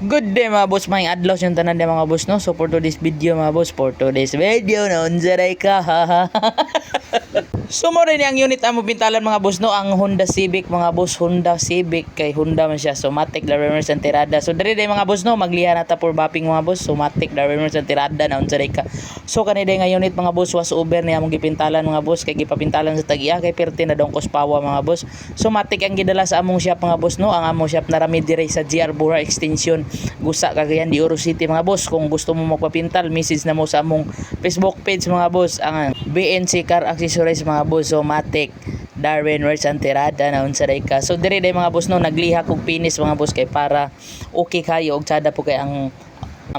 Good day mga boss, may adlaw yung tanan din mga boss no. So for today's video mga boss, for today's video na unsaray ka ha ha. So mo rin ang unit ang pintalan mga boss no, ang Honda Civic mga boss, Honda Civic kay Honda man siya, so matic Darwiners ang tirada. So diri day mga boss no, magliha na ta for mapping mga boss, so matic Darwiners ang tirada na unsaray ka. So kanay day nga unit mga boss was over niya among gipintalan mga boss, kay gipapintalan sa tag-iya kay perti na dong kuspawa mga boss. So matic ang gidala sa among shop mga boss no, ang among shop na rami dire sa GR Bura Extension, Gusa, Cagayan de Oro City mga boss. Kung gusto mo magpapintal, message na mo sa among Facebook page mga boss, ang BNC Car Accessories mga boss. So matic Darwin Words ang tirada na unsaray ka. So diri day mga boss no, nagliha kog finish mga boss kay para okay kayo og tsada po kay ang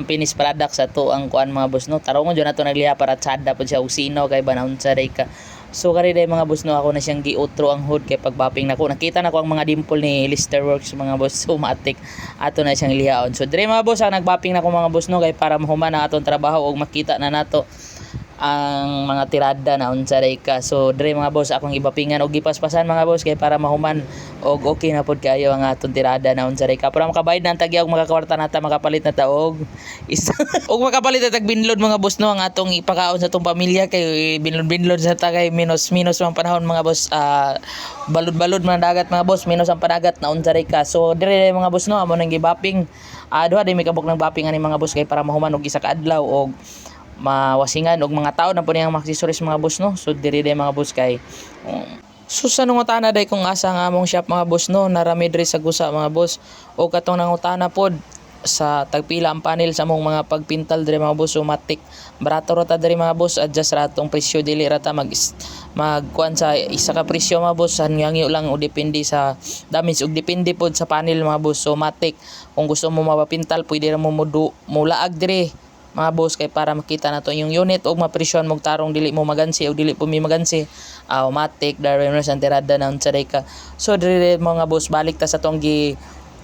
finish product sa to ang kuan mga boss no. Tarong jud nato nagliha para tsada po siya og sinaw kay ba na unsaray ka. So kari day mga boss no, ako na siyang giutro ang hood kay pagbapping nako. Nakita na ko ang mga dimple ni Lister Works mga boss. So matik ato na siyang lihaon. So dire mga boss ang nagbapping nako mga boss no, kay para mahuman ang atong trabaho og makita na nato ang mga tirada na unsaray ka. So dire mga boss akong ibapingan og gipaspasan mga boss kay para mahuman og okay na pod kayo ang atong tirada na unsaray ka. Para makabayad na ang tagya og makakwarta nata, makapalit na ta og isa og makapalit na tag binlod mga boss no, ang atong ipakaon sa atong pamilya kay binlod sa ta kay minus mga panahon mga boss. Balod man dagat mga boss, minus ang panagat na unsaray ka. So dire mga boss no, amo nang gibapping duha day may kabuk ng bapping ani mga boss kay para mahuman og isa ka adlaw og mawasingan og mga tao na po niyang accessories mga boss no. So diri day mga boss kay so sa nangutana day kung asa nga among shop mga boss no, narami diri sa Gusa mga boss, o katong nangutana pod sa tagpila ang panel sa among mga pagpintal diri mga boss. So matic barato ra ta diri mga boss, adjust ra tong presyo, dili ra ta magkuan sa isa ka presyo mga boss, hangyo lang o depende sa damage og depende pod sa panel mga boss. So matic kung gusto mo mapapintal pwede ra mo mulaag diri mga boss kay para makita nato yung unit og mapresyon mog tarong dili mo magansi o dili po mi magansi. Matic Darwiners ang tirada na unsaray ka. So dili mga boss, balik ta sa tong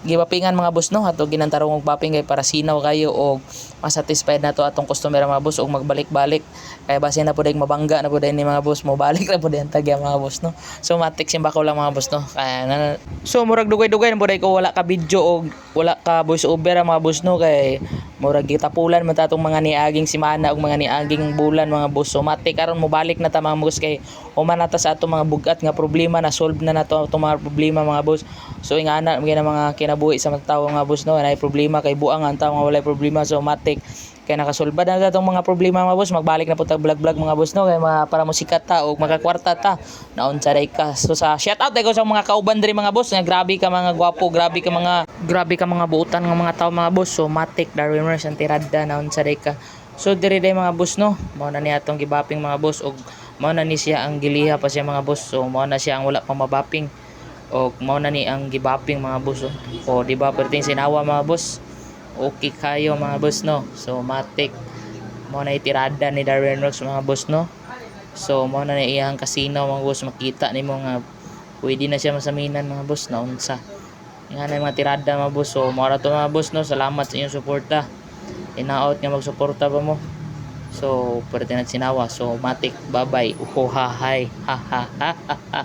gibapingan mga boss no, ato ginantarong og bapping kay para sinaw kayo og masatisfied nato atong customer mga boss og magbalik-balik kay base na pud mabangga na pud ni mga boss, mo balik na pud ang tagya mga boss no. So matik simbako lang mga boss no, kaya so murag dugay-dugay na pud ko wala ka video og wala ka voice over mga boss no, kay murag gitapulan man tatong mga niaging simana og mga niaging bulan mga boss. So matik karon mo balik na ta mga boss kay human na ta sa atong mga bugat nga problema, na solve na nato atong mga problema mga boss. So ingana mga kinabuhi sa mga tawo mga boss no, na problema kay buang ang tawo nga walay problema. So matik kay nakasolba na sa itong mga problema mga boss, magbalik na po tag vlog mga boss no, kay para musikat ta o makakwarta ta na unsaray ka. So sa shout out ko sa mga kauban diri mga boss nga grabe ka mga gwapo, grabe ka mga buutan nga mga tao mga boss. So matic Darwiners ang tirada na unsaray ka. So diri day mga boss no, mao na ni atong gibapping mga boss og mao na ni siya ang giliha pa siya mga boss. So mao na siya ang wala pang mabapping og mao na ni ang gibapping mga boss. O di ba perting sinawa mga boss, okay kayo mga boss no. So matic mo na itirada ni Darwin Rocks mga boss no. So mo na iyang casino mga boss, makita nimo nga pwede na siya masaminan mga boss na unsa nga na mga tirada mga boss. So mo ra to mga boss no, salamat sa inyong suporta, inaot nga magsuporta pa mo. So pwede na sinawa. So matic bye bye, uho ha hi ha ha ha ha.